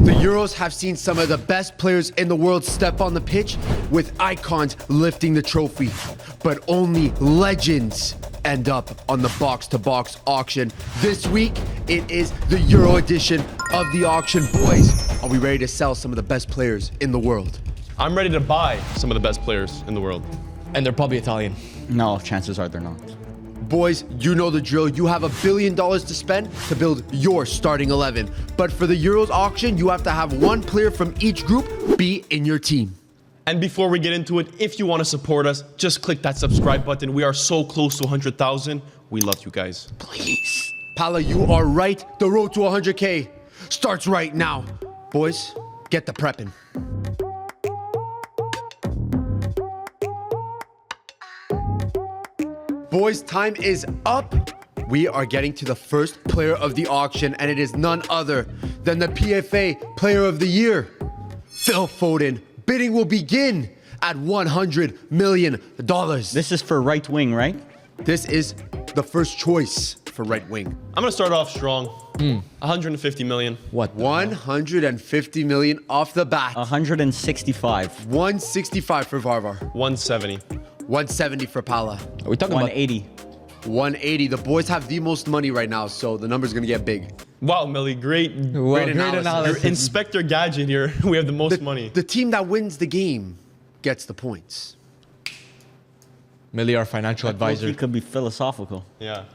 The Euros have seen some of the best players in the world step on the pitch, with icons lifting the trophy. But only legends end up on the box-to-box auction. This week, it is the Euro edition of the auction. Boys, are we ready to sell some of the best players in the world? I'm ready to buy some of the best players in the world. And they're probably Italian. No, chances are they're not. Boys, you know the drill. You have $1 billion to spend to build your starting 11. But for the Euros auction, you have to have one player from each group be in your team. And before we get into it, if you want to support us, just click that subscribe button. We are so close to 100,000. We love you guys. Please. Pala, you are right. The road to 100K starts right now. Boys, get the prepping. Boys, time is up. We are getting to the first player of the auction, and it is none other than the PFA Player of the Year, Phil Foden. Bidding will begin at $100 million. This is for right wing, right? This is the first choice for right wing. I'm going to start off strong. 150 million. What? 150 million off the bat. 165. 165 for Varvar. 170. 170 for Pala. Are we talking 180. 180. The boys have the most money right now, so the number's going to get big. Wow, Millie, great analysis. You're Inspector Gadget here. We have the most money. The team that wins the game gets the points. Millie, our financial advisor. He could be philosophical. Yeah.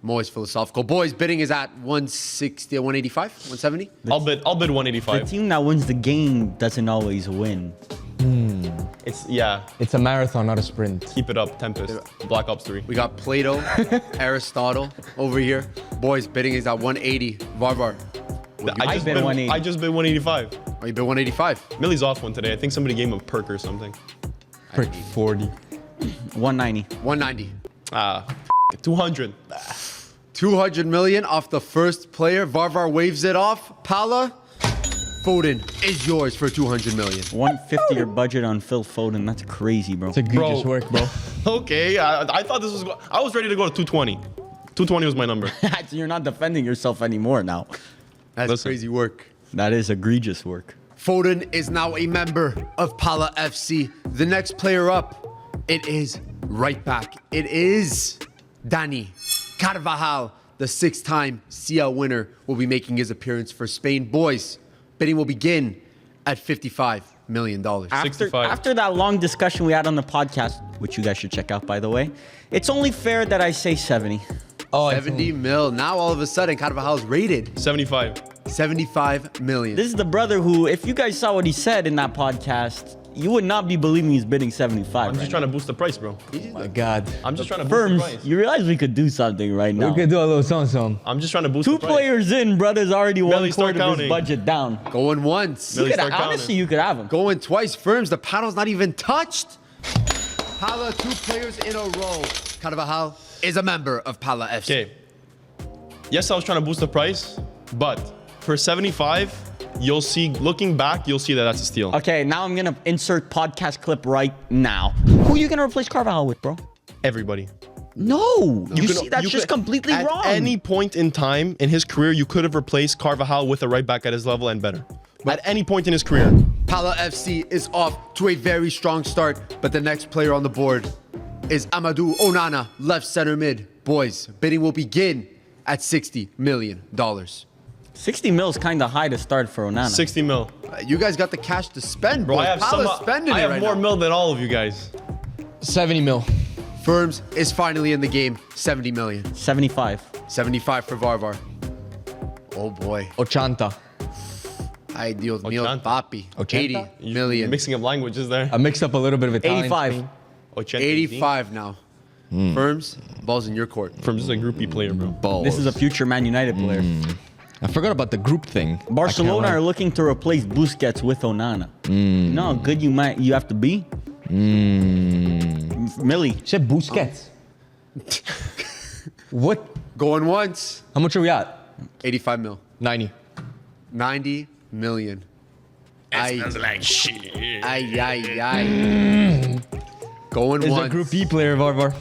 I'm always philosophical. Boys, bidding is at 160, 185, 170. I'll bid The 185. team that wins the game doesn't always win. It's a marathon, not a sprint. Keep it up, Tempest. Black Ops 3. We got Plato, Aristotle over here. Boys, bidding is at 180. Varvar, I just bid 180. I just bid 185. oh, you bid 185. Millie's off one today. I think somebody gave him a perk or something. Prick 40. 190. 190. 200. 200 million off the first player. Varvar waves it off. Pala, Foden is yours for 200 million. 150 your budget on Phil Foden. That's crazy, bro. It's egregious Bro. work, bro. Okay, I thought this was... I was ready to go to 220. 220 was my number. You're not defending yourself anymore now. That's Listen. crazy work. That is egregious work. Foden is now a member of Pala FC. The next player up, it is right back. It is Dani Carvajal, the 6-time CL winner, will be making his appearance for Spain. Boys, bidding will begin at $55 million. After 65. after that long discussion we had on the podcast, which you guys should check out, by the way, it's only fair that I say 70. Oh, 70 mil. Now all of a sudden, Carvajal's rated 75. 75 million. This is the brother who, if you guys saw what he said in that podcast, you would not be believing he's bidding 75. I'm just trying to boost the price, bro. Oh my God. I'm just trying to boost the Firms, price. you realize we could do something right now. We could do a little something. I'm just trying to boost Two the price. players in, brother's already Millie, one start quarter of his counting. budget down. Going once. Millie, You could, start counting. honestly, you could have him. Going twice. Firms, the paddle's not even touched. Pala, 2 players in a row. Carvajal is a member of Pala FC. Okay. Yes, I was trying to boost the price, but for 75, you'll see, looking back, you'll see that that's a steal. Okay, now I'm going to insert podcast clip right now. Who are you going to replace Carvajal with, bro? Everybody. No. You could- see, that's you just could- completely at wrong. At any point in time in his career, you could have replaced Carvajal with a right back at his level and better. At any point in his career. Pala FC is off to a very strong start, but the next player on the board is Amadou Onana, left center mid. Boys, bidding will begin at $60 million. 60 mil is kind of high to start for Onana. 60 mil. You guys got the cash to spend, Bro, boys. I have, Pala's spending I it have right more now. mil than all of you guys. 70 mil. Firms is finally in the game, 70 million. 75. 75 for Varvar. Oh boy. Ochanta. Ay, Dios mío, Ochenta. papi. 80 You're million. mixing up languages there. I mixed up a little bit of Italian. 85. Spain. 85 now. Firms, ball's in your court. From just a groupie player, bro. Balls. This is a future Man United player. I forgot about the group thing. Barcelona I are can't looking to replace Busquets with Onana. You know how good you have to be? Millie. lie. Shit, Busquets. What? Going once, How much are we at? 85 mil. 90. 90 million. Smells like shit. Ay, ay, ay. Going Is a once. Group E player, Varvar.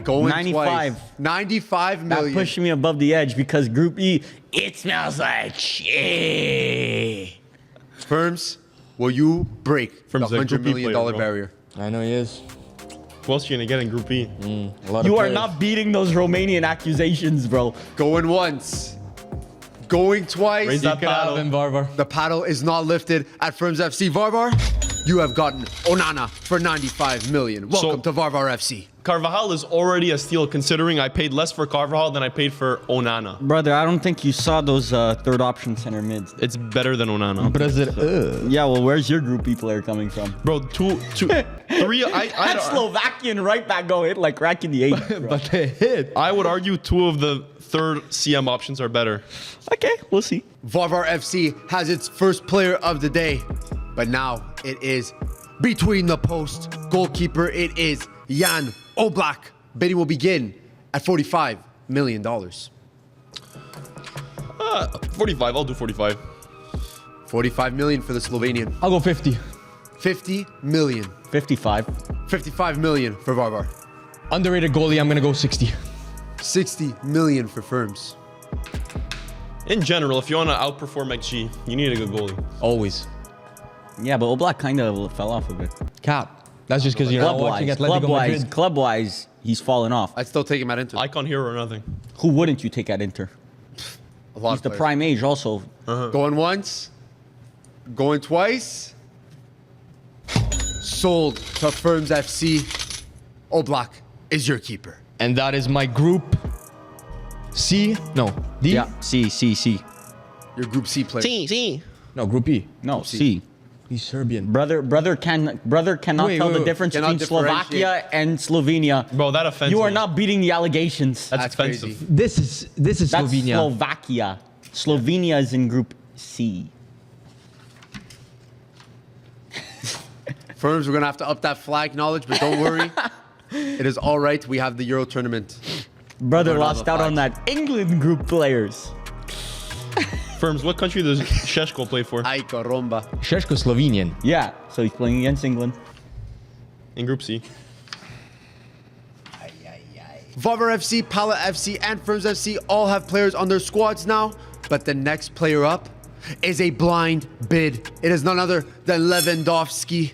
Going 95. twice. 95 That million. pushed me above the edge because Group E, it smells like shit. Firms, will you break Firms, the a $100 Group B million player, bro. barrier? I know he is. Who else are you gonna get in Group B? A lot of You are players. not beating those Romanian accusations, bro. Going once. Going twice. Raise You that could have paddle. him, Varvar. The paddle is not lifted at Firms FC. Varvar, you have gotten Onana for 95 million. Welcome to Varvar FC. Carvajal is already a steal considering I paid less for Carvajal than I paid for Onana. Brother, I don't think you saw those third option center mids. It's better than Onana. Brazil. Yeah, well, where's your Group B player coming from? Bro, three. That I Slovakian right back go hit like rack in the 80s, bro. But they hit. I would argue two of the third CM options are better. Okay, we'll see. Varvar FC has its first player of the day, but now it is between the post. Goalkeeper, it is Jan Oblak. Bidding will begin at $45 million. 45. I'll do 45. 45 million for the Slovenian. I'll go 50. 50 million. 55. 55 million for Varvar. Underrated goalie, I'm gonna go 60. 60 million for Firms. In general, if you want to outperform XG, you need a good goalie. Always. Yeah, but Oblak kind of fell off a bit. Cap. That's just because you're not watching Atletico Madrid. Club-wise, he's fallen off. I'd still take him at Inter. Icon hero or nothing. Who wouldn't you take at Inter? A lot He's of the players. prime age also. Going once. Going twice. Sold to Firms FC. Oblak is your keeper. And that is my group C. No. D? Yeah, C. Your Group C player. See. No, group E. No, C. He's Serbian. Brother cannot tell the difference Cannot between Slovakia and Slovenia. Bro, that offends You are me. not beating the allegations. That's crazy. offensive. This is That's Slovenia. Slovakia. Slovenia is in Group C. Firms, we're going to have to up that flag knowledge, but don't worry. It is all right. We have the Euro tournament. Brother Learn all lost the out on facts. that England group players. Firms, what country does Sheshko play for? Ay, caramba. Sheshko Slovenian. Yeah, so he's playing against England. In Group C. Varvar FC, Pala FC, and Firms FC all have players on their squads now, but the next player up is a blind bid. It is none other than Lewandowski.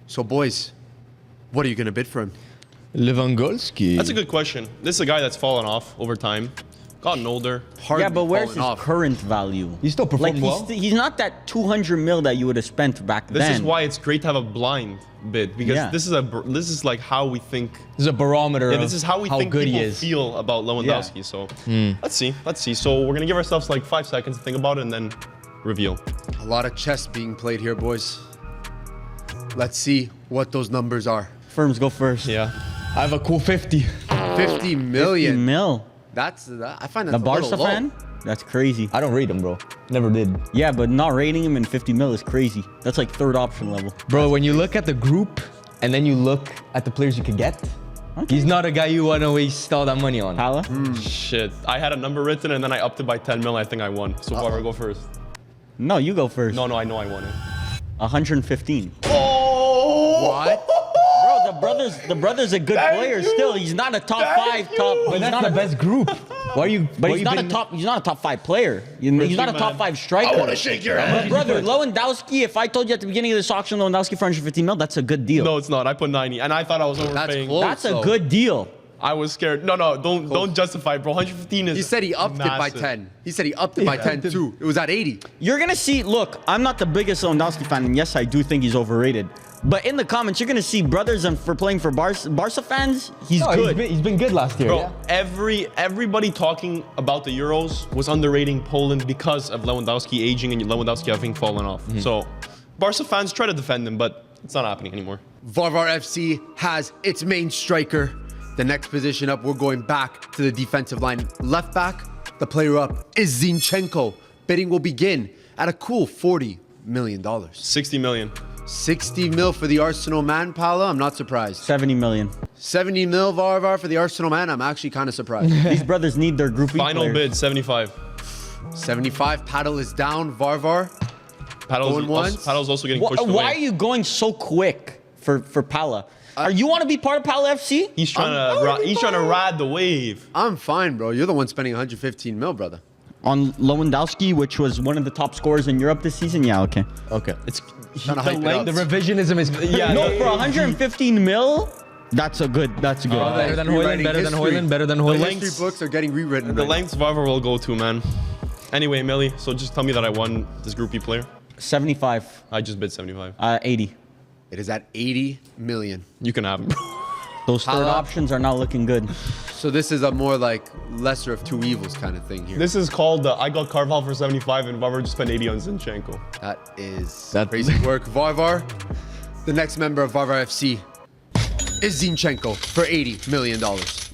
So, boys, what are you going to bid for him? Lewandowski. That's a good question. This is a guy that's fallen off over time. Gotten older. Hardly Yeah, but where's falling his off. current value? He still performed like, well. He's not that 200 mil that you would have spent back This then. is why it's great to have a blind bid because Yeah. this is like how we think. This is a barometer Yeah, of this is how we think good people he is. feel about Lewandowski. So let's see. So we're gonna give ourselves like 5 seconds to think about it and then reveal. A lot of chess being played here, boys. Let's see what those numbers are. Firms go first. Yeah. I have a cool 50. 50 million. Mil. I find The that's a Barca little low. fan? That's crazy. I don't rate him, bro. Never did. Yeah, but not rating him in 50 mil is crazy. That's like third option level. Bro, when you look at the group and then you look at the players you could get, he's not a guy you want to waste all that money on. Pala? Shit. I had a number written and then I upped it by 10 mil. I think I won. So whoever go first. No, you go first. No, I know I won it. 115. What? Bro, the brother's a good player still. He's not a top 5 top. But He's that's not the a best group. Why are you? But why he's you not a been- top. He's not a top 5 player. He's not a top 5 striker. I want to shake your hand. Brother, Lewandowski. If I told you at the beginning of this auction, Lewandowski for 150 mil, that's a good deal. No, it's not. I put 90 and I thought I was overpaying. close. that's a so- good deal. I was scared. No, don't justify, bro. 115 is He said he upped it by massive. 10. He said he upped it by 10 too. It was at 80. You're gonna see. Look, I'm not the biggest Lewandowski fan, and yes, I do think he's overrated. But in the comments, you're gonna see brothers and for playing for Barca fans, he's No, good. he's been good last year. Bro, Yeah? everybody talking about the Euros was underrating Poland because of Lewandowski aging and Lewandowski having fallen off. So, Barca fans try to defend him, but it's not happening anymore. Varvar FC has its main striker. The next position up, we're going back to the defensive line. Left back, the player up is Zinchenko. Bidding will begin at a cool $40 million. 60 million. 60 mil for the Arsenal man, Paolo. I'm not surprised. 70 million. 70 mil Varvar for the Arsenal man. I'm actually kind of surprised. These brothers need their Group E Final players. bid 75. 75. Paddle is down. Varvar. Going once. Paddle's also getting pushed away. Why are you going so quick for Pala? You want to be part of Pala FC? He's trying to ride the wave. I'm fine, bro. You're the one spending 115 mil, brother. On Lewandowski, which was one of the top scorers in Europe this season? Yeah, okay. Okay. It's Tryna hype it up. The revisionism is No, for 115 mil, that's good. better than Rewriting Hoyland, better than history. Hoyland, better than The Hoyland. history books are getting rewritten. the right now. lengths Varvar will go to, man. Anyway, Millie, so just tell me that I won this Group E player. 75, I just bid 75. 80. It is at 80 million. You can have him. Those third options are not looking good. So this is a more like lesser of two evils kind of thing here. This is called I got Carvajal for 75 and Varvar just spent 80 on Zinchenko. That is That- crazy work. Varvar, the next member of Varvar FC, is Zinchenko for $80 million.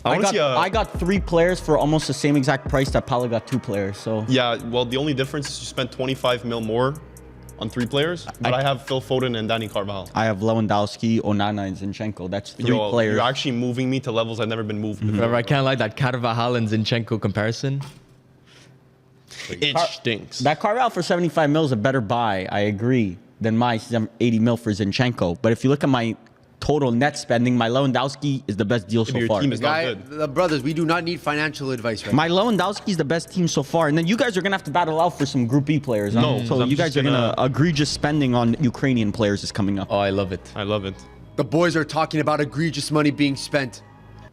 I got 3 players for almost the same exact price that Pala got 2 players. So Yeah, well, the only difference is you spent 25 mil more on 3 players, but I have Phil Foden and Danny Carvajal. I have Lewandowski, Onana, and Zinchenko. That's 3 Yo, players. You're actually moving me to levels I've never been moved before. Remember, I can't like that Carvajal and Zinchenko comparison. It stinks. That Carvajal for 75 mil is a better buy, I agree, than my 80 mil for Zinchenko. But if you look at my total net spending, my Lewandowski is the best deal so your far. team is not Guy, good. the brothers, we do not need financial advice right now. My Lewandowski is the best team so far. And then you guys are going to have to battle out for some Group E players. huh? No, So I'm you just guys are going gonna- to egregious spending on Ukrainian players is coming up. Oh, I love it. I love it. The boys are talking about egregious money being spent.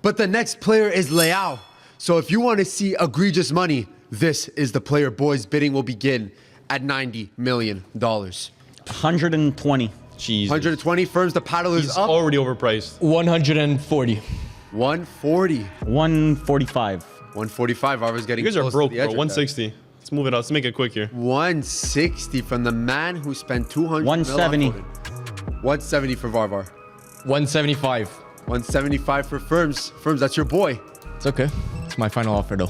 But the next player is Leao. So if you want to see egregious money, this is the player. Boys, bidding will begin at $90 million. 120. Jeez. 120 firms, the paddle is He's up. already overpriced. 140. 140. 145. 145. I was getting You guys are close to broke, the bro. edge of that. 160. Let's move it out. Let's make it quick here. 160 from the man who spent 200 170. mil on Foden. 170 for Varvar. 175. 175 for Firms. Firms, that's your boy. It's okay. It's my final offer though.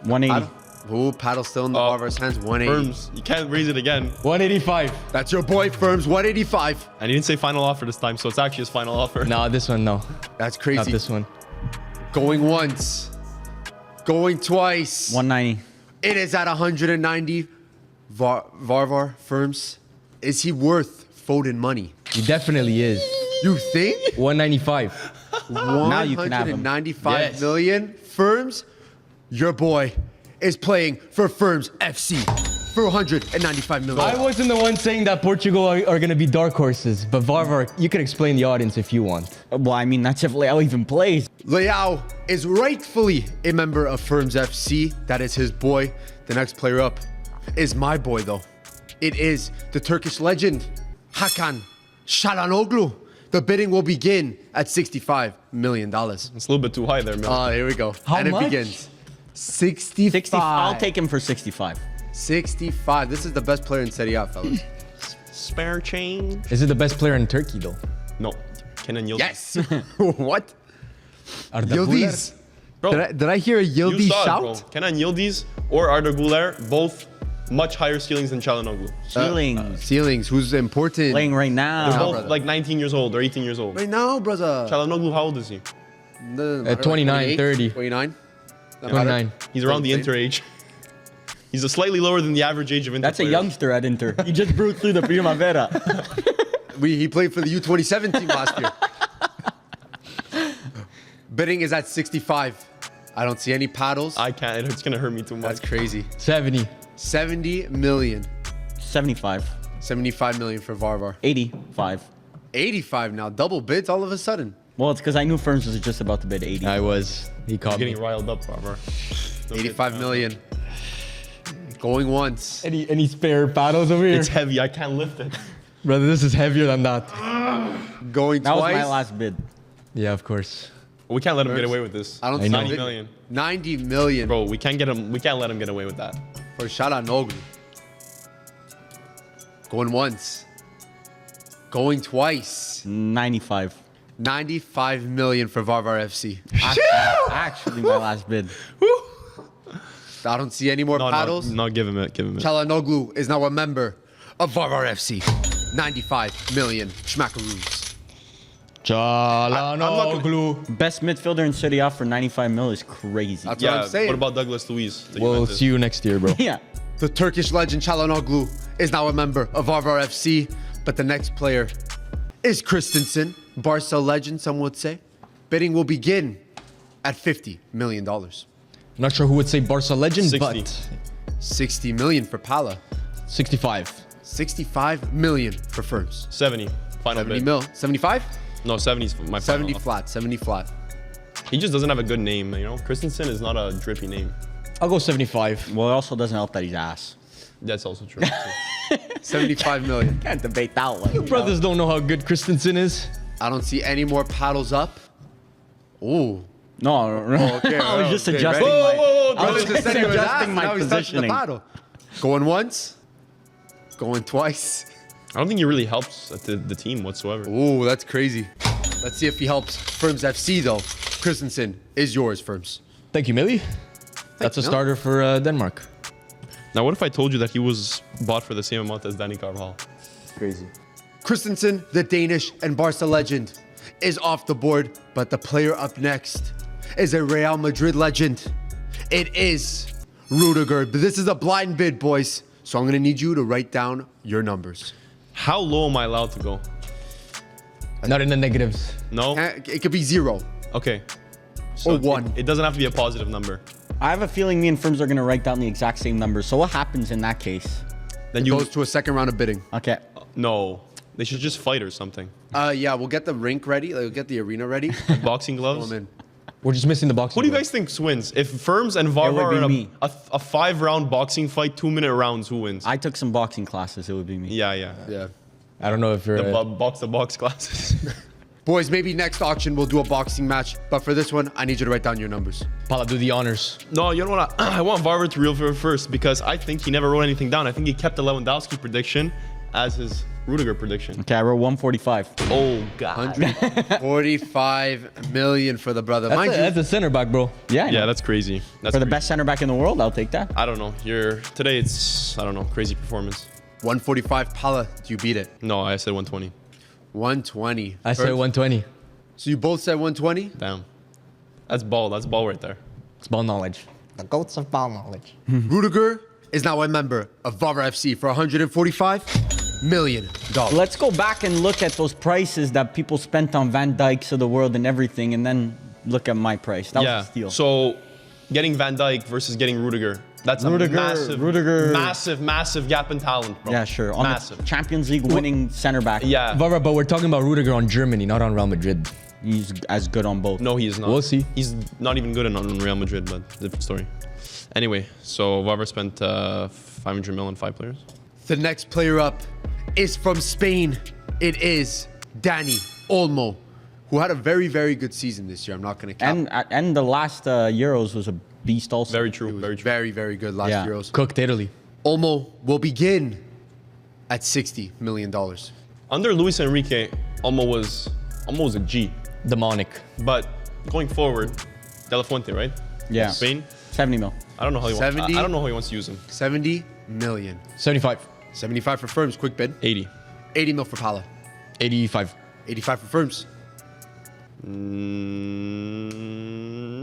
180. Paddle. Ooh, paddle still in the Varvar's hands. 180. Firms, you can't raise it again. 185. That's your boy, Firms. 185. And he didn't say final offer this time, so it's actually his final offer. No, this one, no. That's Not crazy. this one. Going once. Going twice. 190. It is at 190. Varvar, Firms. Is he worth Foden money? He definitely is. You think? 195. Now you can have him. 195 Yes. million. Firms, your boy is playing for Firms FC for 195 million. I wasn't the one saying that Portugal are going to be dark horses, but Varvar, you can explain the audience if you want. Well, I mean, that's if Leao even plays. Leao is rightfully a member of Firms FC. That is his boy. The next player up is my boy, though. It is the Turkish legend, Hakan Calhanoglu. The bidding will begin at $65 million. It's a little bit too high there, man. Here we go. How and much? it begins. 65. 60. I'll take him for 65. 65. This is the best player in Serie A, fellas. Spare change? Is it the best player in Turkey though? No. Kenan Yildiz. Yes. What? Arda Yildiz. Bro, Did I hear a you Yildiz saw it, shout? bro. Kenan Yildiz or Arda Güler, both much higher ceilings than Calhanoglu. Ceilings. Ceilings. Who's important? Playing right They're now. both brother. like 19 years old or 18 years old. Right now, brother. Calhanoglu, how old is he? 29, 30. 29. 29. He's around the Inter age. He's a slightly lower than the average age of Inter That's a players. youngster at Inter. He just broke through the Primavera. He played for the U27 team last year. Bidding is at 65. I don't see any paddles. I can't. It's going to hurt me too That's much. crazy. 70. 70 million. 75. 75 million for Varvar. 85. 85 now. Double bids all of a sudden. Well, it's because I knew Firms was just about to bid 80. I was. He caught me. Getting riled up, Robert. 85 million. Going once. Any spare paddles over here? It's heavy. I can't lift it. Brother, this is heavier than that. Going That was twice. my last bid. Yeah, of course. We can't let him get away with this. I don't I see know. 90 it. million. 90 million Bro, we can't get him. We can't let him get away with that. for Calhanoglu. Going once. Going twice. 95. 95 million for Varvar FC. Actually, my last bid. I don't see any more No, paddles. no, give him it. Give him it. Calhanoglu is now a member of Varvar FC. 95 million schmackaroos. Calhanoglu. Best midfielder in Serie A for 95 mil is crazy. That's what Yeah. I'm saying. What about Douglas Luiz? to We'll Juventus? see you next year, bro. Yeah. The Turkish legend Calhanoglu is now a member of Varvar FC, but the next player is Christensen, Barca legend, some would say. Bidding will begin at $50 million. Not sure who would say Barca legend, 60. but 60 million for Pala. 65. 65 million for Firms. 70. Final 70 bid. mil. 75? No, 70 is my 70 final. flat. 70 flat. He just doesn't have a good name, you know? Christensen is not a drippy name. I'll go 75. Well, it also doesn't help that he's ass. That's also true. 75 million. Can't debate that one. You brothers don't know how good Christensen is. I don't see any more paddles up. Ooh. No, okay, I was just okay, adjusting ready? my. Whoa, I was just adjusting my Now he's touching the positioning. paddle. Going once. Going twice. I don't think he really helps the team whatsoever. Ooh, that's crazy. Let's see if he helps Firms FC though. Christensen is yours, Firms. Thank you, Millie. That's a no. starter for Denmark. Now, what if I told you that he was bought for the same amount as Danny Carvajal? Crazy. Christensen, the Danish and Barca legend, is off the board, but the player up next is a Real Madrid legend. It is Rudiger. But this is a blind bid, boys. So I'm gonna need you to write down your numbers. How low am I allowed to go? Not in the negatives. No? It could be 0 Okay. or 1. It doesn't have to be a positive number. I have a feeling me and Firms are gonna write down the exact same numbers. So what happens in that case? Then It you... goes to a second round of bidding. Okay. No. They should just fight or something. Yeah, we'll get the rink ready. We'll get the arena ready. Boxing Throw gloves. 'em in. We're just missing the box. Who do you guys think wins? If Firms and Varva would are be in me. a 5-round boxing fight, 2-minute rounds, who wins? I took some boxing classes. It would be me. Yeah. Yeah. I don't know if you're. The box-to-box classes. Boys, maybe next auction we'll do a boxing match. But for this one, I need you to write down your numbers. Pala, do the honors. No, you know what? I want Varva to reel for first because I think he never wrote anything down. I think he kept the Lewandowski prediction as his Rudiger prediction. Okay, I wrote 145. Oh, God. 145 million for the brother. Mind you, That's a center back, bro. Yeah. I Yeah, know. that's crazy. That's For the crazy. best center back in the world, I'll take that. I don't know. Today it's, I don't know, crazy performance. 145 Pala, do you beat it? No, I said 120. 120. I said First- 120. So you both said 120? Damn. That's ball. That's ball right there. It's ball knowledge. The goats of ball knowledge. Rudiger is now a member of Varva FC for $145 million. Let's go back and look at those prices that people spent on Van Dijks of the world and everything, and then look at my price. That was a steal. So getting Van Dijk versus getting Rudiger. That's a massive gap in talent, bro. Yeah, sure. On Massive. the Champions League winning center back. Yeah. Vara, but we're talking about Rudiger on Germany, not on Real Madrid. He's as good on both. No, he is not. We'll see. He's not even good on Real Madrid, but different story. Anyway, so Varva spent 500 million on 5 players. The next player up is from Spain. It is Dani Olmo, who had a very, very good season this year. I'm not going to count. And the last Euros was a beast also. Very true. Very true. Very, very good last Yeah. Euros. Cooked Italy. Olmo will begin at $60 million. Under Luis Enrique, Olmo was a G. Demonic. But going forward, De La Fuente, right? Yeah. Spain. 70 mil. I don't know how he wants. 70? I don't know how he wants to use him. 70 million. 75. 75 for Firms, quick bid. 80. 80 mil for Pala. 85. 85 for Firms.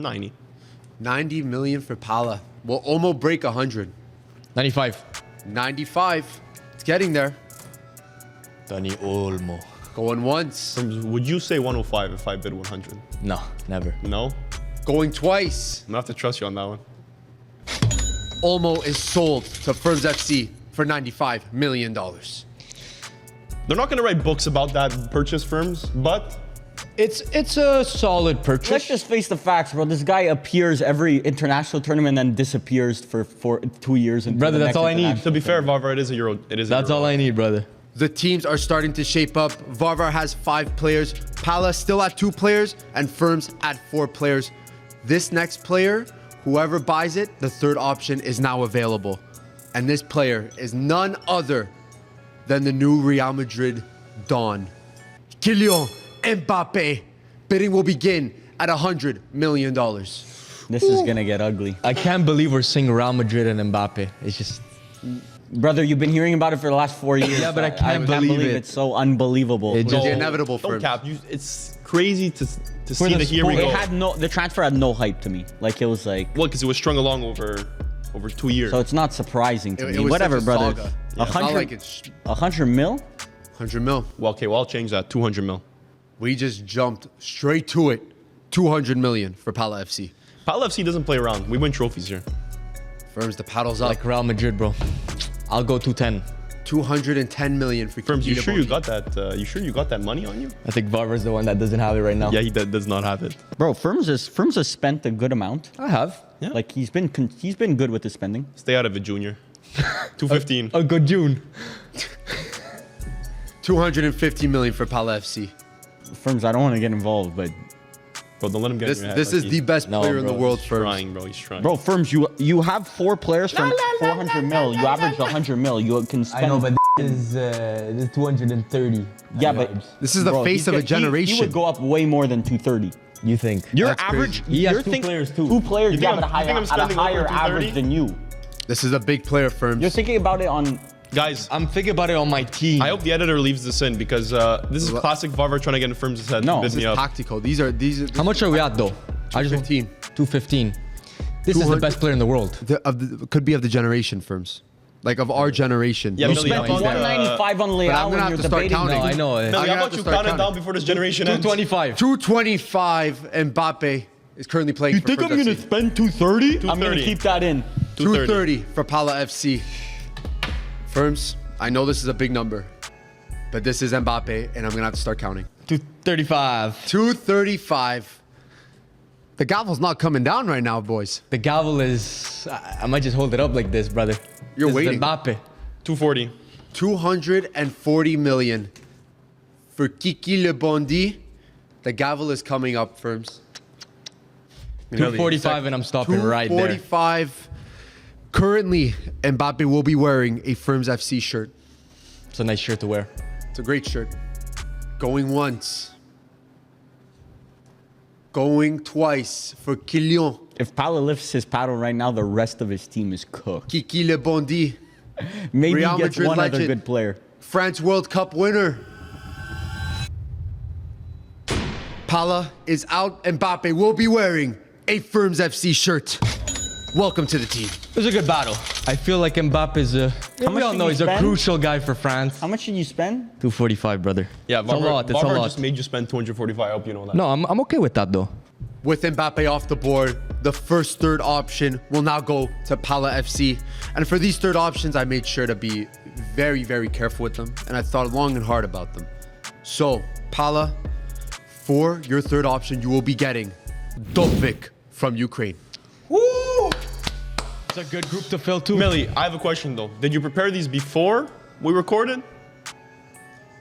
90. 90 million for Pala. Will Olmo break 100? 95. 95. It's getting there. Dani Olmo. Going once. Would you say 105 if I bid 100? No, never. No? Going twice. I'm gonna have to trust you on that one. Olmo is sold to Firms FC for $95 million. They're not gonna write books about that purchase, Firms, but It's a solid purchase. Let's just face the facts, bro. This guy appears every international tournament and then disappears for 2 years. until Brother, the that's next all I need. international to be fair, tournament. Varvar, it is a Euro. It is. That's all I need, brother. The teams are starting to shape up. Varvar has 5 players. Pala still at 2 players. And Firms at 4 players. This next player, whoever buys it, the third option is now available. And this player is none other than the new Real Madrid Don. Kylian Mbappe. Bidding will begin at $100 million. This is going to get ugly. I can't believe we're seeing Real Madrid and Mbappe. It's just... Brother, you've been hearing about it for the last 4 years. Yeah, but I can't believe it. It's so unbelievable. It It's just- the inevitable Don't Firms. cap. It's crazy to see the that here we sport. go. The transfer had no hype to me. Like, it was like... Well, because it was strung along over 2 years. So it's not surprising to It me. was Whatever, such a brother. saga. A It's not hundred- like it's 100 mil? 100 mil. Well, okay, well, I'll change that. 200 mil. We just jumped straight to it. 200 million for Pala FC. Pal FC doesn't play around. We win trophies here. Firms, the paddle's up. Like Real Madrid, bro. I'll go 210. 210 million for Firms, you Kikila sure you Bondi. got that? You sure you got that money on you? I think Varvar's the one that doesn't have it right now. Yeah, he does not have it. Bro, Firms has spent a good amount. I have. Yeah. Like he's been good with his spending. Stay out of it, Junior. 215. A good June. 250 million for Pala FC. Firms, I don't want to get involved, but Bro, don't let him get This in your head. this is the best No, player in the bro, world, He's Firms. trying, bro. He's trying. bro, Firms, you have 4 players from 400 mil. You average 100 mil. You can spend. I know, but this is 230. yeah, but This is the bro, face of a generation. He would go up way more than 230. You think? Your That's average. crazy. He has you're 2 think- players too. 2 players, You think yeah, I'm- but you think I'm at a spending over higher 230? average than you. This is a big player, Firms. You're thinking about it on. Guys, I'm thinking about it on my team. I hope the editor leaves this in because this is classic Varvar trying to get in Firms' head. No. to biz This me is up. tactical. These are How much are we at though? I just 215. 215. This is the 200 best player in the world. Could be of the generation, Firms. Like of our generation. Yeah, You Millie, spent how about, 195 on I'm Leao gonna when have you're to start debating. counting. No, I know. Millie, I'm gonna how have about to you start count it counting. down before this generation ends? 225. 225. Mbappe is currently playing for Firms FC. spend 230? I'm gonna 230. keep that in. 230 for Pala FC. Firms, I know this is a big number, but this is Mbappe, and I'm gonna have to start counting. 235. 235. The gavel's not coming down right now, boys. The gavel is. I might just hold it up like this, brother. You're This is waiting. Mbappe. 240. 240 million for Kiki Le Bondi. The gavel is coming up, Firms. 245, and I'm stopping right there. 245. Currently, Mbappe will be wearing a Firms FC shirt. It's a nice shirt to wear. It's a great shirt. Going once. Going twice for Kylian. If Pala lifts his paddle right now, the rest of his team is cooked. Kiki Le Bondi. Maybe Real he gets Madrid one other legend. good player. France World Cup winner. Pala is out. Mbappe will be wearing a Firms FC shirt. Welcome to the team. It was a good battle. I feel like Mbappe is a. How we much all did know you he's a spend? crucial guy for France. How much did you spend? 245, brother. Yeah, it's a lot. It's a Varvar lot. just made you spend 245. I hope you know that. No, I'm okay with that though. With Mbappe off the board, the first third option will now go to Pala FC. And for these third options, I made sure to be very, very careful with them. And I thought long and hard about them. So, Pala, for your third option, you will be getting Dovbyk from Ukraine. It's a good group to fill too. Millie, I have a question though. Did you prepare these before we recorded?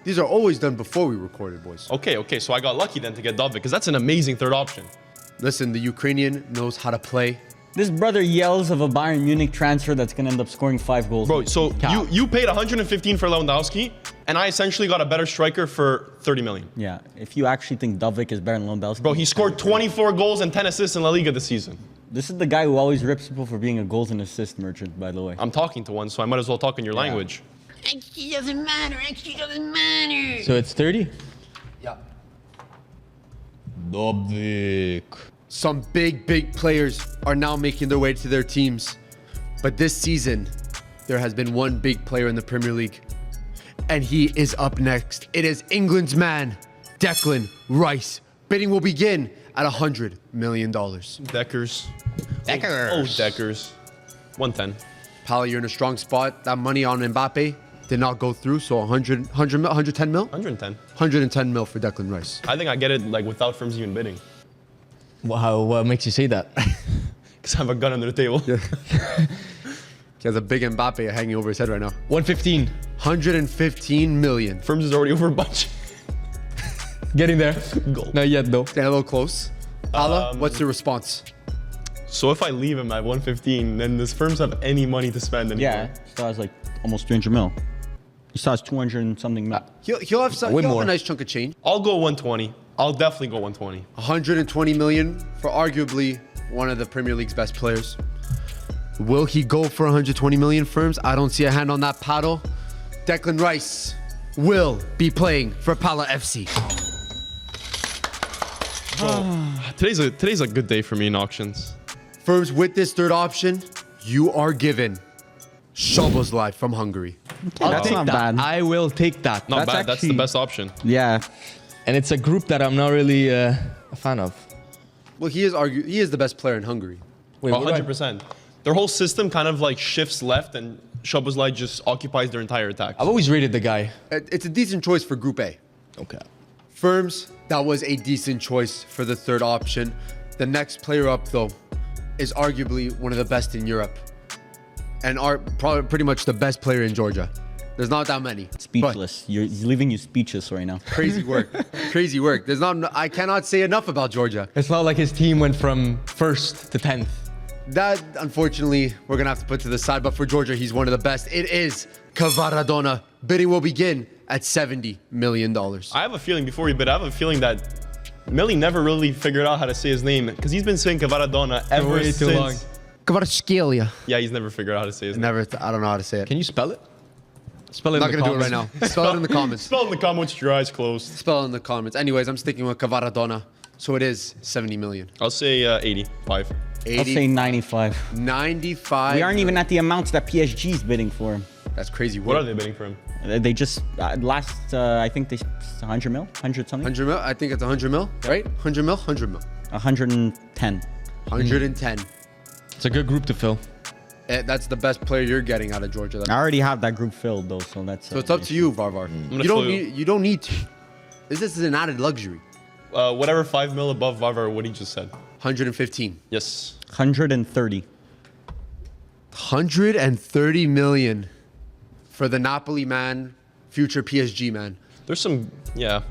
These are always done before we recorded, boys. Okay, so I got lucky then to get Dovbyk because that's an amazing third option. Listen, the Ukrainian knows how to play. This brother yells of a Bayern Munich transfer that's gonna end up scoring 5 goals. Bro, so you paid 115 for Lewandowski, and I essentially got a better striker for 30 million. Yeah, if you actually think Dovbyk is better than Lewandowski. Bro, he scored 24 goals and 10 assists in La Liga this season. This is the guy who always rips people for being a goals and assist merchant, by the way. I'm talking to one, so I might as well talk in your language. XG doesn't matter. XG doesn't matter. So it's 30. Yeah. Dovbyk. Some big players are now making their way to their teams. But this season, there has been one big player in the Premier League. And he is up next. It is England's man, Declan Rice. Bidding will begin at $100 million. Deckers. Deckers. Oh, Deckers. 110. Pala, you're in a strong spot. That money on Mbappe did not go through. So 110 mil? 110. 110 mil for Declan Rice. I think I get it like without firms even bidding. Wow, what makes you say that? Because I have a gun under the table. He has a big Mbappe hanging over his head right now. 115. 115 million. Firms is already over a bunch. Getting there. Goal. Not yet though. Stand a little close. Pala, what's your response? So if I leave him at 115, then does firms have any money to spend anymore? Yeah, he still has like almost 300 mil. He still has 200 and something mil. He'll have some. Way He'll have more. a nice chunk of change. I'll go 120. I'll definitely go 120. 120 million for arguably one of the Premier League's best players. Will he go for 120 million firms? I don't see a hand on that paddle. Declan Rice will be playing for Pala FC. Today's a good day for me in auctions. Firms, with this third option, you are given Szoboszlai from Hungary. I'll that's take not that. bad. I will take that. Not That's bad. That's the actually- best option. Yeah. And it's a group that I'm not really a fan of. Well, he is the best player in Hungary. Wait, what do I- 100%. their whole system kind of like shifts left and Szoboszlai just occupies their entire attack. I've always rated the guy. It's a decent choice for Group A. Okay. Firms, that was a decent choice for the third option. The next player up, though, is arguably one of the best in Europe. And probably pretty much the best player in Georgia. There's not that many. Speechless. He's leaving you speechless right now. Crazy work. Crazy work. I cannot say enough about Georgia. It's not like his team went from 1st to 10th. That, unfortunately, we're going to have to put to the side. But for Georgia, he's one of the best. It is Kvaratskhelia. Bidding will begin at $70 million. I have a feeling, before you bid, I have a feeling that Millie never really figured out how to say his name because he's been saying Kvaratskhelia ever way since. too long. Kvaratskhelia. Yeah, he's never figured out how to say his name. I don't know how to say it. Can you spell it? Spell it I'm not in the going to do it comments. right now. Spell it in the comments. Spell in the comments with your eyes closed. Spell it in the comments. Anyways, I'm sticking with Kvaratskhelia. So it is 70 million. I'll say 85. 80, I'll say 95. 95. We aren't even at the amounts that PSG is bidding for him. That's crazy. What are they bidding for him? They just I think they 100 mil, 100 something, 100 mil? I think it's 100 mil, right? 100 mil? 100 mil. 110. 110. It's a good group to fill. That's the best player you're getting out of Georgia. I already have that group filled though, so that's. So it's up to you, Varvar. You don't need to. This is an added luxury. Whatever 5 mil above Varvar, what he just said. 115. Yes. 130. 130 million for the Napoli man, future PSG man. There's some, yeah.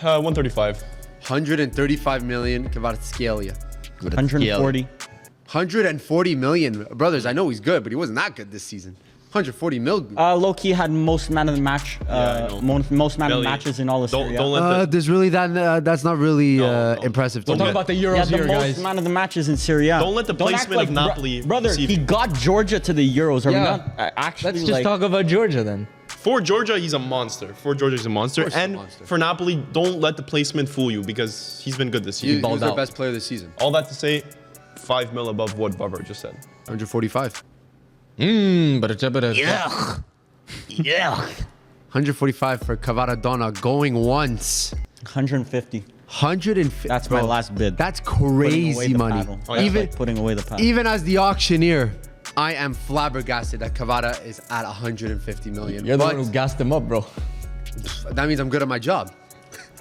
135. 135 million, Kvaratskhelia. 140. 140 million. Brothers, I know he's good, but he wasn't that good this season. 140 mil. Low-key had most man of the match. I know. Most man of Belly, the matches in all of Serie A. don't let the, There's really that. That's not really No. impressive. To We'll me. talk about the Yeah, Euros the here, most guys. man of the matches in Serie A. Don't let the placement act of Napoli brother, deceive he you. got Georgia to the Euros. Are we Yeah. not actually Let's just like, talk about Georgia then. For Georgia, he's a monster. For Georgia, he's a monster. course he's a And monster. for Napoli, don't let the placement fool you because he's been good this He season. was their out. best player this season. All that to say, 5 mil above what Varvar just said. 145. But it's a bit of... Yuck. Yuck. 145 for Kvaratskhelia going once. 150? 150. That's my last bid. That's Putting away crazy the money. paddle. Oh, yeah. That's Even like putting away the paddle. even as the auctioneer, I am flabbergasted that Kvara is at 150 million. You're the But one who gassed him up, bro. that means I'm good at my job.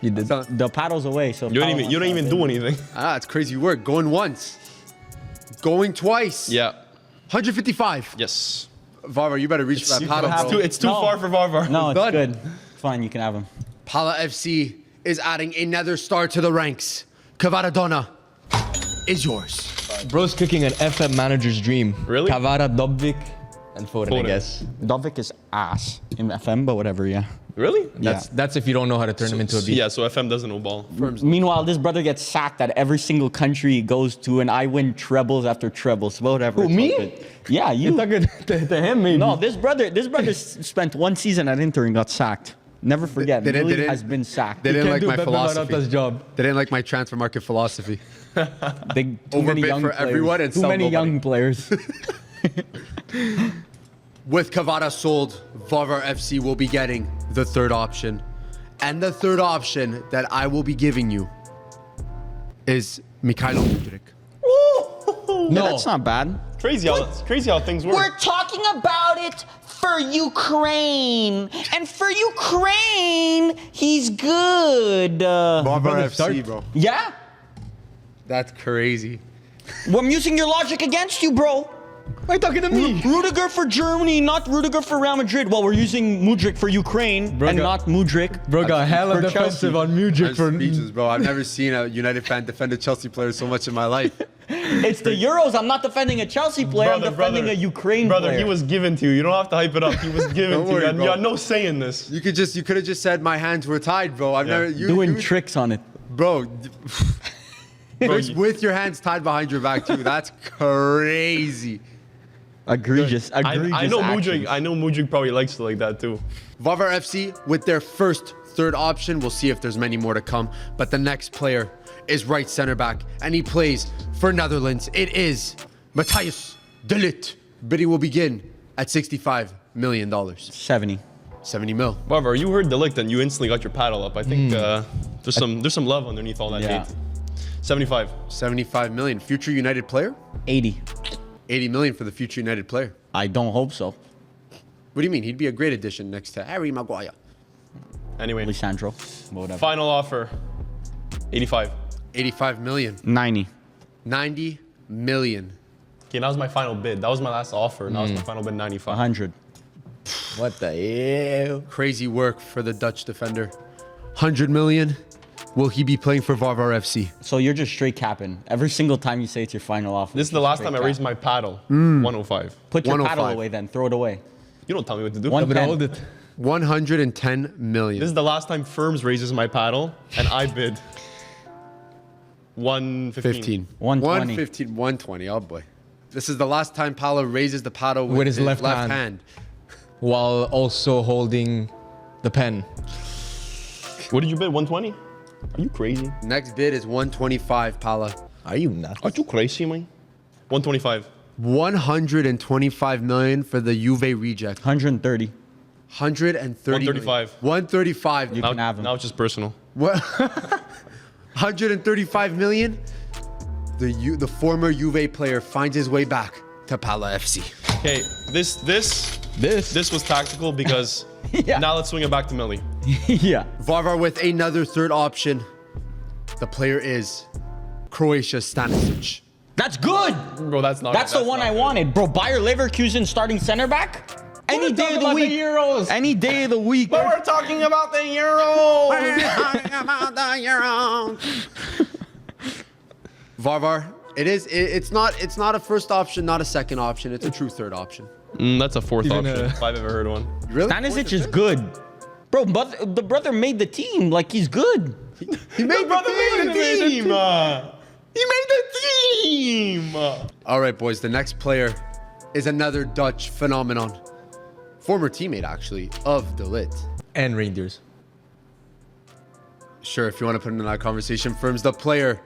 You did. The paddle's away, so You don't even do anything. It's crazy work. Going once. Going twice. Yeah. 155. Yes. Varvar, you better reach for that paddle, bro. It's too No. far for Varvar. No, it's Done. good. Fine, you can have him. Pala FC is adding another star to the ranks. Kvaratskhelia is yours. Bro's cooking an FM manager's dream. Really? Kavara, Dovbyk, and Foden, I Foden. guess. Dovbyk is ass in FM, but whatever, yeah. Really? That's if you don't know how to turn him into a beast. Yeah, so FM doesn't know ball. Meanwhile, this brother gets sacked at every single country he goes to, and I win trebles after trebles. Whatever. Who, it's me? all good. Yeah, you. You're talking to him, maybe. No, this brother spent one season at Inter and got sacked. Never forget. They didn't- Millie has been sacked. They didn't like do my Pepe philosophy. Marotta's job. They didn't like my transfer market philosophy. Too many Overbid young for players. everyone and Too sell many nobody. young players. With Kvara sold, Varvar FC will be getting the third option. And the third option that I will be giving you is Mikhailo Mudryk. No, that's not bad. Crazy how things work. We're talking about it for Ukraine. And for Ukraine, he's good. Varvar start. FC, bro. Yeah? That's crazy. Well, I'm using your logic against you, bro. Why are you talking to me? Rudiger for Germany, not Rudiger for Real Madrid. Well, we're using Mudryk for Ukraine Bro and got- not Mudryk. Bro got hella for defensive Chelsea. on I'm Mudryk for... speechless, bro. I've never seen a United fan defend a Chelsea player so much in my life. It's the Euros. I'm not defending a Chelsea player. I'm defending a Ukraine Brother, player. he was given to you. You don't have to hype it up. He was given Don't to you. worry, And bro. you had no say in this. You could have just said my hands were tied, bro. I've never doing tricks on it. bro. With your hands tied behind your back too. That's crazy. Egregious. I know actions. Mudryk. I know Mudryk probably likes it like that too. Varvar FC with their first third option. We'll see if there's many more to come. But the next player is right center back, and he plays for Netherlands. It is Matthijs de Ligt. Bidding will begin at $65 million. 70. 70 mil. Varvar, you heard Ligt and you instantly got your paddle up. I think there's some love underneath all that Yeah. hate. 75. 75 million. Future United player? 80. $80 million for the future United player. I don't hope so. What do you mean? He'd be a great addition next to Harry Maguire. Anyway, Lisandro. Whatever. final offer, 85. 85 million. 90. 90 million. Okay, that was my final bid. That was my last offer. That was my final bid, 95. 100. What the hell? Crazy work for the Dutch defender. 100 million. Will he be playing for Varvar FC? So you're just straight capping. Every single time you say it's your final offer. This is the last time I raised my paddle. 105. Put your 105. paddle away then. Throw it away. You don't tell me what to do. 110. Hold it. 110 million. This is the last time Firms raises my paddle, and I bid 115. 120. 115, 120. Oh boy. This is the last time Paolo raises the paddle with his left hand. While also holding the pen. What did you bid? 120? Are you crazy? Next bid is 125, Paolo. Are you nuts? Are you crazy, man? 125. 125 million for the Juve reject. 130. 130 million. 135. 135. You can have him. Now it's just personal. What? 135 million. The former Juve player finds his way back to Pala FC. Okay, this was tactical because Yeah. now let's swing it back to Millie. Yeah. Varvar with another third option. The player is Croatia Stanisic. That's good. Bro, that's not That's the one not I good. wanted. Bro, Bayer Leverkusen starting center back? Any day of the week. Euros. Any day of the week. But we're talking about the Euro. Varvar, it's not a first option, not a second option. It's a true third option. That's a fourth Even, option, if I've ever heard one. Really? Stanisic is good. Bro, but the brother made the team. Like, he's good. He made the team. He made the team. All right, boys. The next player is another Dutch phenomenon. Former teammate, actually, of De Ligt. And reindeers. Sure, if you want to put him in that conversation, Firms, the player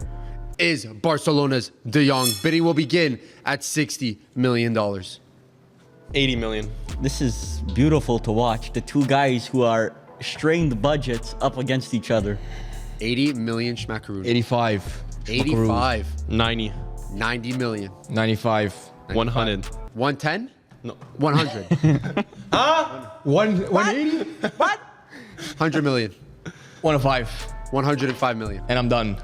is Barcelona's De Jong. Bidding will begin at $60 million. 80 million. This is beautiful to watch. The two guys who are strained budgets up against each other. 80 million schmackaroon. 85. 85. 90. 90 million. 95. 100. 110? No. 100. 180? What? 100 million. 105. 105 million. And I'm done.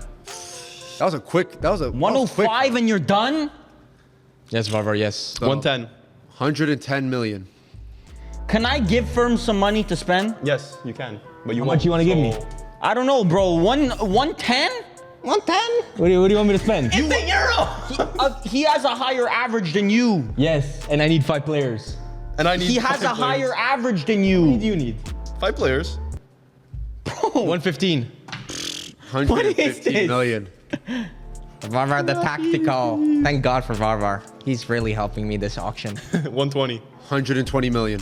That was a quick. 105 and you're done? Yes, Varvar, yes. So, 110. 110 million. Can I give Firm some money to spend? Yes, you can. But you How much you wanna give me? I don't know, bro. 110? 110? What do you want me to spend? It's the Euro. He has a higher average than you. Yes, and I need 5 players. And I need He has a 5 higher players. average than What you. do you need? 5 players. 115. 115 million. Varvar the tactical. Thank God for Varvar. He's really helping me this auction. 120. 120 million.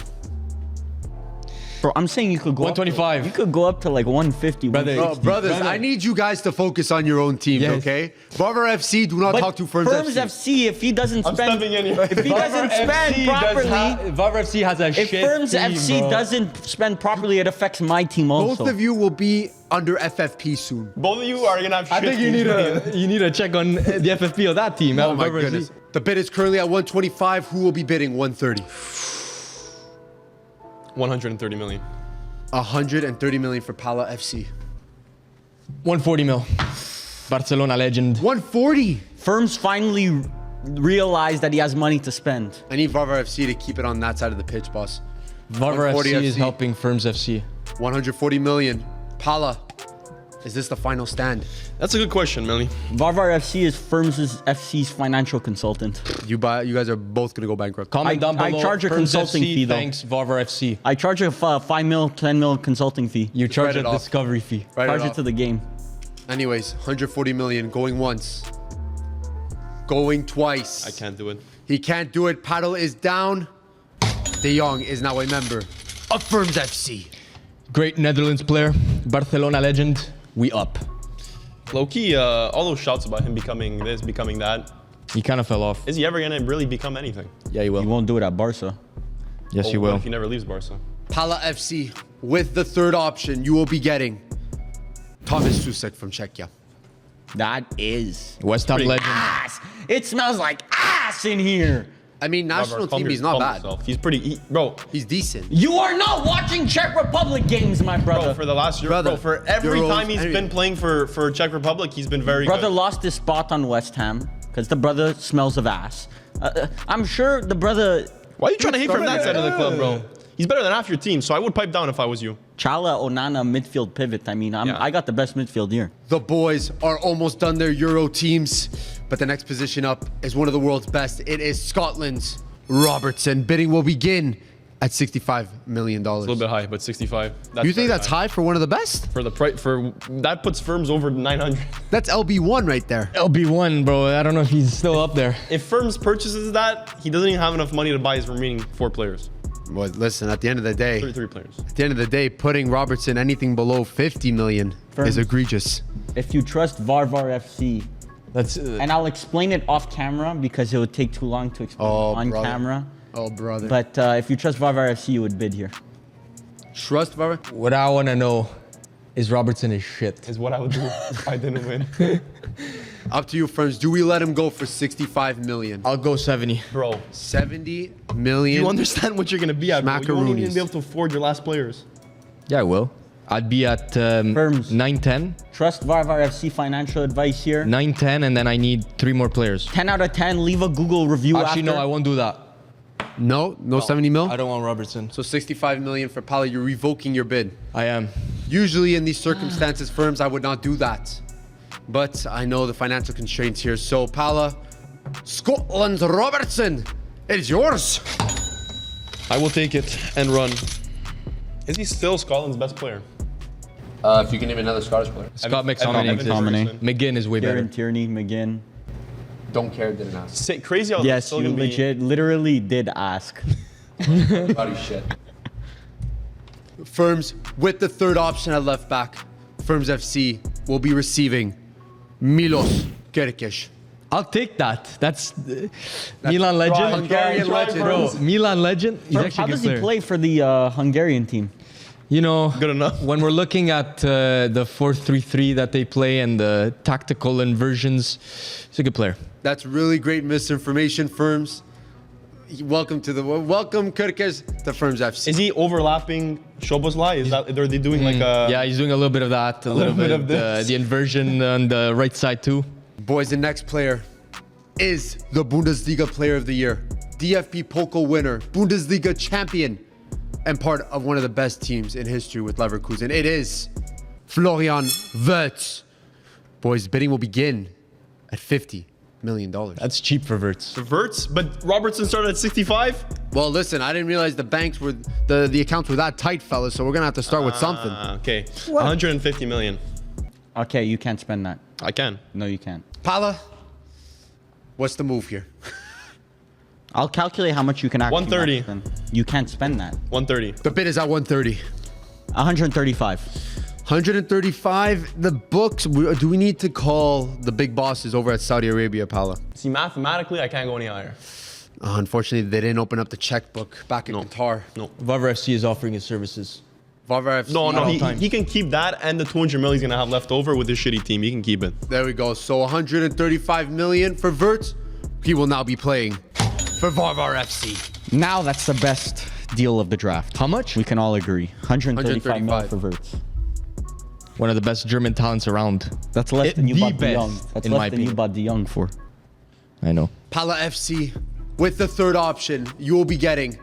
Bro, I'm saying you could go 125. Up, you could go up to like 150. Brother, 160. Brothers, Brother. I need you guys to focus on your own teams, Yes. okay? Varvar FC, do not But talk to Firms FC. FC, if he doesn't I'm spend, stepping in here. if he doesn't spend properly, Varvar FC has a if shit Firms team, FC bro. doesn't spend properly, it affects my team also. Both of you will be under FFP soon. Both of you are gonna have shit. I think you need to check on the FFP of that team. Oh my Varvar FC. goodness. The bid is currently at 125. Who will be bidding 130? 130 million. 130 million for Pala FC. 140 mil. Barcelona legend. 140. Firms finally realized that he has money to spend. I need Varvar FC to keep it on that side of the pitch, boss. Varvar 140 FC is FC. helping Firms FC. 140 million. Pala, is this the final stand? That's a good question, Millie. Varvar FC is Firms FC's financial consultant. You guys are both gonna go bankrupt. Comment down I below. charge a Firms consulting FC fee, though. Thanks Varvar FC. I charge a 5 mil, 10 mil consulting fee. You charge write it a off. discovery fee. Write Charge it it off. to the game. Anyways, 140 million going once. Going twice. I can't do it. He can't do it. Paddle is down. De Jong is now a member of Firms FC. Great Netherlands player. Barcelona legend. We up. Low-key, all those shouts about him becoming this, becoming that. He kind of fell off. Is he ever gonna really become anything? Yeah, he He will. won't do it at Barca. Yes, he What will. if he never leaves Barca? Pala FC with the third option. You will be getting Thomas Soucek from Czechia. That is West Ham legend. ass. It smells like ass. ass in here. I mean, national team, he's not bad. He's pretty, bro. He's decent. You are not watching Czech Republic games, my brother. Bro, for the last year, Brother, for every Euros, time he's been playing for Czech Republic, he's been very Brother good. lost his spot on West Ham because the brother smells of ass. I'm sure the brother... Why are you trying to hate from that side of the club, bro? He's better than half your team, so I would pipe down if I was you. Chala, Onana, midfield pivot. I mean, I got the best midfield here. The boys are almost done their Euro teams, but the next position up is one of the world's best. It is Scotland's Robertson. Bidding will begin at $65 million. A little bit high, but 65. You think that's high for one of the best? For the price, that puts Firms over 900. That's LB1 right there. LB1, bro. I don't know if he's still up there. If Firms purchases that, he doesn't even have enough money to buy his remaining 4 players. Well, listen, at the end of the day, 33 players. at the end of the day, putting Robertson anything below 50 million is egregious. If you trust Varvar FC, That's and I'll explain it off camera because it would take too long to explain on brother. camera. Oh, brother. But if you trust Varvar FC, you would bid here. Trust, brother? what I want to know is Robertson is shit. Is what I would do if I didn't win. Up to you, friends. Do we let him go for 65 million? I'll go 70. Bro, 70 million. you understand what you're going to be at, bro. You won't even Smackaroonies. be able to afford your last players. Yeah, I will. I'd be at Firms. 9-10. Trust Varvar FC financial advice here. 9-10, and then I need 3 more players. 10 out of 10. Leave a Google review Actually, after. no, I won't do that. No 70 mil? I don't want Robertson. So 65 million for Pala. You're revoking your bid. I am. Usually in these circumstances, firms, I would not do that. But I know the financial constraints here. So Pala, Scotland's Robertson, it is yours. I will take it and run. Is he still Scotland's best player? If you can name another Scottish player. Scott Evan McTominay. Ferguson. McGinn is way Kieran better. Tierney, McGinn. Don't care, didn't ask. Say, crazy how Yes, still you gonna be- legit, literally did ask. Body shit. Firms with the third option at left back. Firms FC will be receiving Milos Kerkez. I'll take that. That's Milan legend. Hungarian legend. Bro, Milan legend. He's actually How a good does he player. play for the Hungarian team? You know, Good enough. when we're looking at the 4-3-3 that they play and the tactical inversions, he's a good player. That's really great misinformation, Firms. Welcome Kerkez to Firms FC. Is he overlapping Szoboszlai? Is that, are they doing like a... Yeah, he's doing a little bit of that, a little bit of this. the inversion on the right side too. Boys, the next player is the Bundesliga Player of the Year, DFB Pokal winner, Bundesliga champion, and part of one of the best teams in history with Leverkusen. It is Florian Wirtz. Boys, bidding will begin at $50 million. That's cheap for Wirtz. Wirtz, but Robertson started at 65? Well, listen, I didn't realize the banks were, the accounts were that tight, fellas, so we're gonna have to start with something. Okay. 150 million. Okay, you can't spend that. I can. No, you can't. Pala, what's the move here? I'll calculate how much you can actually 130. spend. You can't spend that. 130. The bid is at 130. 135. 135. The books, do we need to call the big bosses over at Saudi Arabia, Pala? See, mathematically, I can't go any higher. Unfortunately, they didn't open up the checkbook back in Qatar. No. Varvar FC is offering his services. Varvar FC. No, all he, time. he can keep that and the 200 million he's going to have left over with his shitty team. He can keep it. There we go. So 135 million for Wirtz. He will now be playing for Varvar FC. Now that's the best deal of the draft. How much? We can all agree. 135 mil 135. for Wirtz. One of the best German talents around. That's less than you The bought De best, Jong. That's in less my than you opinion. bought De Jong for. I know. Pala FC, with the third option, you will be getting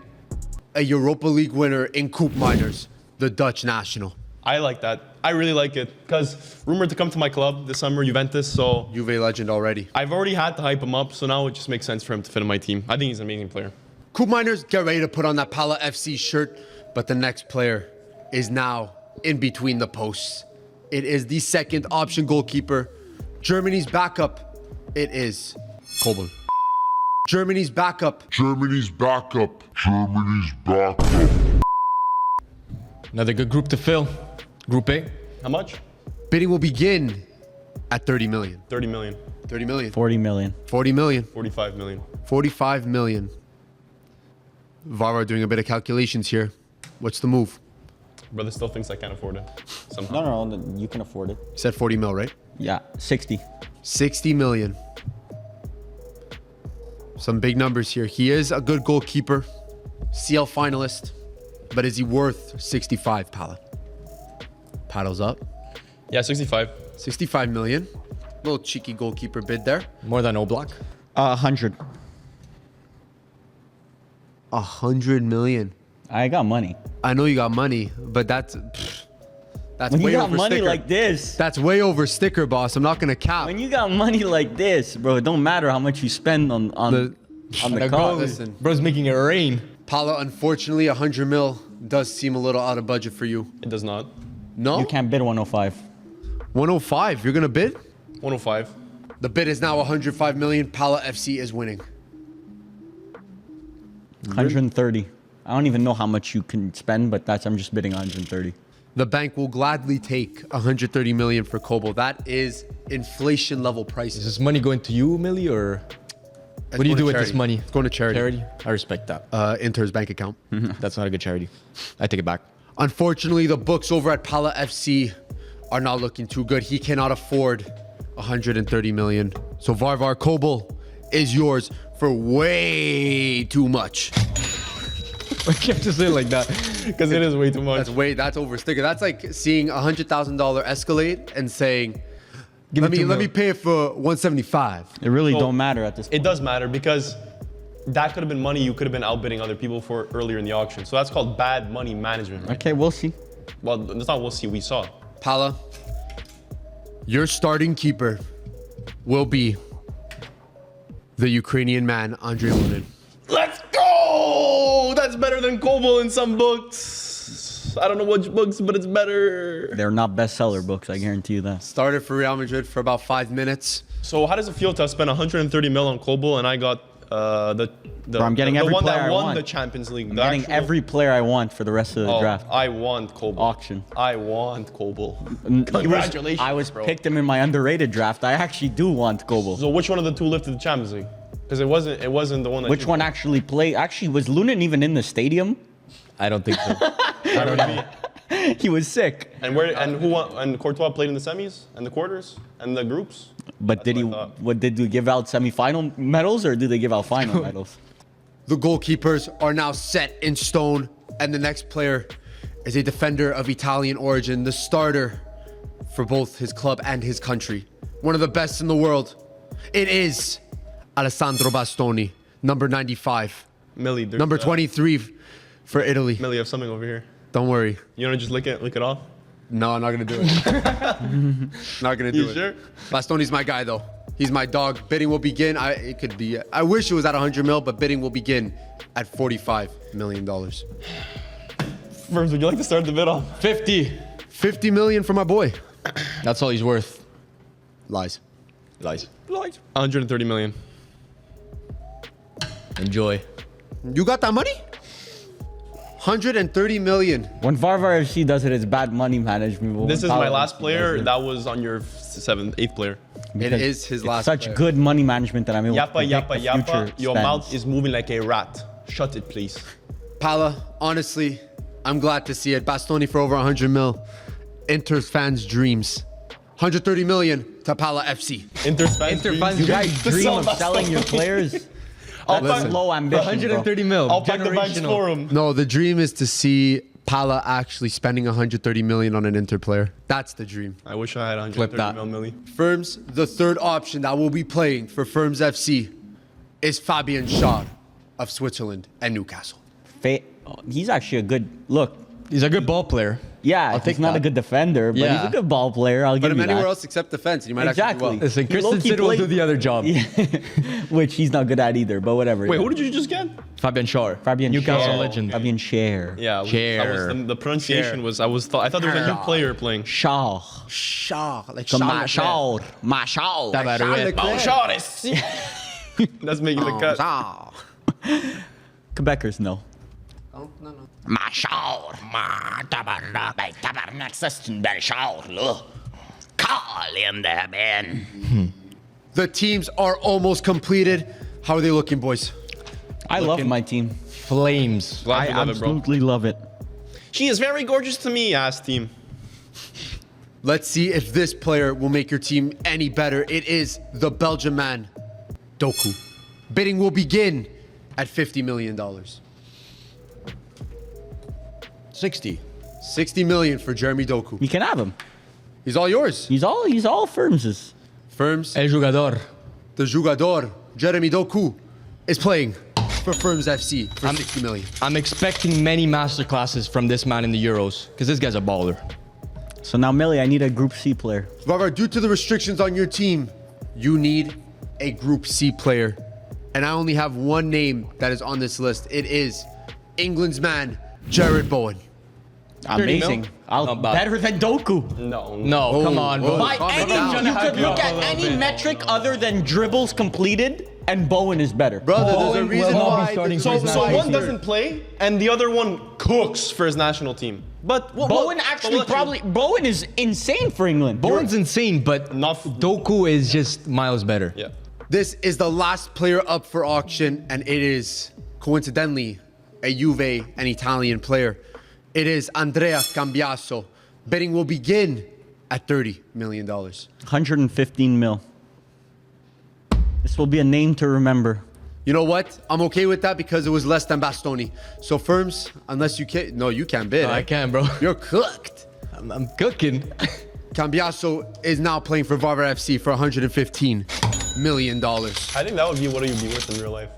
a Europa League winner in Koopmeiners, the Dutch national. I like that. I really like it because rumored to come to my club this summer, Juventus. So Juve legend already. I've already had to hype him up. So now it just makes sense for him to fit in my team. I think he's an amazing player. Koopmeiners, get ready to put on that Pala FC shirt. But the next player is now in between the posts. It is the second option goalkeeper. Germany's backup. It is Kobel. Germany's backup. Germany's backup. Germany's backup. Another good group to fill. Group A. How much? Bidding will begin at 30 million. 30 million. 30 million. 40 million. 40 million. 45 million. 45 million. Varvar doing a bit of calculations here. What's the move? Brother still thinks I can't afford it. Somehow. No, you can afford it. You said 40 mil, right? Yeah, 60. 60 million. Some big numbers here. He is a good goalkeeper, CL finalist, but is he worth 65, Pala? Paddles up. Yeah, 65. 65 million. Little cheeky goalkeeper bid there. More than Oblak. 100. 100 million. I got money. I know you got money, but that's When way you got over money sticker. like this, That's way over sticker, boss. I'm not gonna cap. when you got money like this, bro, it don't matter how much you spend on the The car. Listen. Bro's making it rain. Paula, unfortunately, 100 mil does seem a little out of budget for you. It does not. No? You can't bid 105. 105. You're gonna bid? 105. The bid is now 105 million. Pala FC is winning. 130. I don't even know how much you can spend, but I'm just bidding 130. The bank will gladly take 130 million for Kobel. That is inflation level Is prices. this money going to you, Millie, or It's what do you going do to with this charity. money? It's going to charity. Charity? I respect that. Inter's bank account. That's not a good charity. I take it back. Unfortunately, the books over at Pala FC are not looking too good. He cannot afford 130 million. So Varvar Kobel is yours for way too much. I kept to say it like that. Because it is way too much. That's over sticker. That's like seeing $100,000 Escalade and saying, Give let me 2 me mil. pay it for 175. It really So, don't matter at this point. It does matter because that could have been money you could have been outbidding other people for earlier in the auction. So that's called bad money management, right? Okay, we'll see. Well, that's not we'll see. We saw. Pala, your starting keeper will be the Ukrainian man, Andrei Lunin. Let's go! That's better than Kobel in some books. I don't know which books, but it's better. They're not bestseller books, I guarantee you that. Started for Real Madrid for about 5 minutes. So how does it feel to have spent 130 mil on Kobel and I got the Bro, I'm getting the every one player that I won want. the Champions League? I'm the getting actual- every player I want for the rest of the draft. I want Kobel. Auction. I want Kobel. He was- Congratulations, I was bro. picked him in my underrated draft. I actually do want Kobel. So which one of the two lifted the Champions League? Because it wasn't the one that. Which one actually played? Actually, was Lunin even in the stadium? I don't think so. I don't know. He was sick. And who won? And Courtois played in the semis and the quarters and the groups. But did he? what I thought. What did we give out semifinal medals or did they give out final medals? The goalkeepers are now set in stone, and the next player is a defender of Italian origin, the starter for both his club and his country. One of the best in the world. It is Alessandro Bastoni, number 95. Millie, there's, Number 23 for Italy. Millie, you have something over here. Don't worry. You want to just lick it off? No, I'm not gonna do it. Not gonna do You it. sure? Bastoni's my guy though. He's my dog. Bidding will begin. I wish it was at 100 mil, but bidding will begin at $45 million. Firms, would you like to start the bid off? 50. 50 million for my boy. That's all he's worth. Lies. Lies. 130 million. Enjoy. You got that money? 130 million. When Varvar FC does it, it's bad money management. But This when is my Pala last FC player. does it, That was on your eighth player. It is his it's last such player. good money management that I'm able to Yappa, predict yappa, the yappa. future Your spends. mouth is moving like a rat. Shut it, please. Pala, honestly, I'm glad to see it. Bastoni for over 100 mil. Inter's fans' dreams. 130 million to Pala FC. Inter fans. You guys dream of selling your players? That's listen. low ambition, 130 mil. I'll pack the bags Generational. for him. No, the dream is to see Pala actually spending 130 million on an Inter player. That's the dream. I wish I had Flip 130 that. mil, Millie. Firms, the third option that will be playing for Firms FC is Fabian Schar of Switzerland and Newcastle. He's actually a good look. He's a good ball player. Yeah, I'll he's take not that. a good defender, but he's Yeah. a good ball player. I'll Put give him you anywhere that. else except defense, and you might actually do well. Listen, He low-key Christensen will played- do the other job. Yeah. Which he's not good at either, but whatever. Wait, who did you just get? Fabian Schar. Fabian Newcastle Schär. legend. Fabian Schär. Yeah, Chair. the pronunciation was. I thought there was a new player playing. Schär. Schar, like Machal. Machal. That's making the cut. Quebecers know. Machal. Call in there, man. The teams are almost completed. How are they looking, boys? I love my team. Flames. Glad I you love it, bro. absolutely love it. She is very gorgeous to me, ass team. Let's see if this player will make your team any better. It is the Belgian man, Doku. Bidding will begin at $50 million. 60. 60 million for Jeremy Doku. You can have him. He's all yours. He's all Firms'. Firms. El jugador. The jugador, Jeremy Doku, is playing for Firms FC for 60 million. I'm expecting many masterclasses from this man in the Euros because this guy's a baller. So now, Millie, I need a Group C player. Varvar, due to the restrictions on your team, you need a Group C player. And I only have one name that is on this list. It is England's man, Jared Bowen. Amazing. Not bad. Better than Doku. No, come on, bro. By calm any, down. you could look at any metric other than dribbles completed, and Bowen is better. Brother, there's a Bowen reason will not be why. starting the for his top So national five one here. doesn't play, and the other one cooks for his national team. But Bowen actually Bowen is insane for England. Bowen's insane, but Enough. Doku is just miles better. Yeah. This is the last player up for auction, and it is, coincidentally, a Juve and Italian player. It is Andrea Cambiaso. Bidding will begin at $30 million. 115 mil. This will be a name to remember. You know what? I'm okay with that because it was less than Bastoni. So Firms, unless you can, no, you can't bid. No, I can, bro. You're cooked. I'm cooking. Cambiaso is now playing for Varvar FC for $115 million. I think that would be what you'd be worth in real life.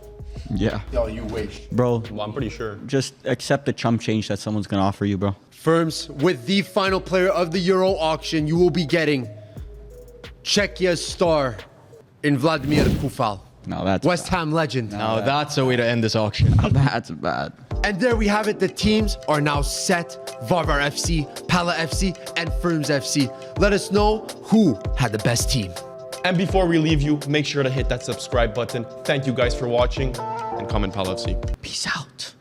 Yeah. Yo, you wish. Bro, Well, I'm pretty sure. just accept the chump change that someone's going to offer you, bro. Firms, with the final player of the Euro auction, you will be getting Czechia's star in Vladimir Koufal. No, that's West Ham legend. Now that's a way to end this auction. That's bad. And there we have it. The teams are now set. Varvar FC, Pala FC, and Firms FC. Let us know who had the best team. And before we leave you, make sure to hit that subscribe button. Thank you guys for watching, and comment Pal FC. Peace out.